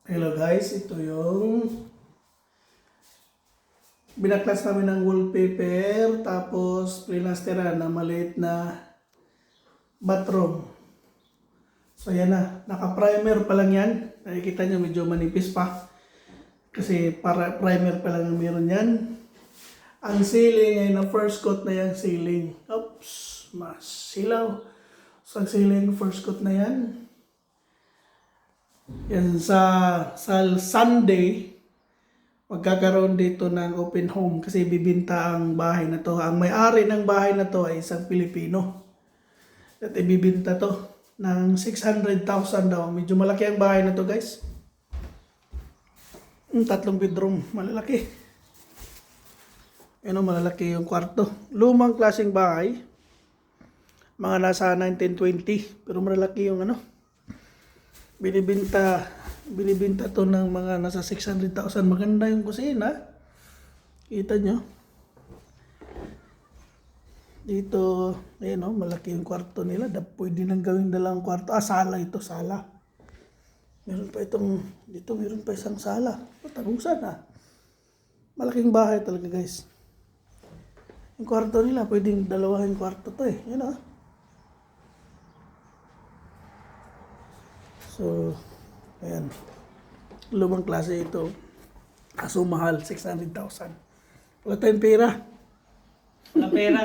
Hello guys, ito yung binaklas namin ng wallpaper tapos plinasteran na maliit na bathroom. So yan na, naka-primer pa lang yan. Nakikita nyo medyo manipis pa kasi para primer pa lang ang meron yan. Ang ceiling ay na first coat na yan ceiling. Oops, mas silaw. So ang ceiling first coat na yan. Yan sa Sunday, magkakaroon dito ng open home kasi bibinta ang bahay na to. Ang may-ari ng bahay na to ay isang Pilipino. At ibibinta to ng 600,000 daw. Medyo malaki ang bahay na to guys. 3 bedroom, malalaki. Ano, malalaki yung kwarto. Lumang klaseng bahay. Mga nasa 1920, pero malalaki yung ano. Binibinta to ng mga nasa 600,000. Maganda yung kusina. Kita nyo. Dito, ayun o, malaki yung kwarto nila. Pwede nang gawing dalang kwarto. Sala ito, sala. Meron pa itong, dito meron pa isang sala. Tagusan ha. Malaking bahay talaga guys. Yung kwarto nila, pwedeng dalawang kwarto to eh. Yun o. So, ayan. Lumang klase ito. Kaso mahal, 600,000. Wala tayong pera. Wala pera.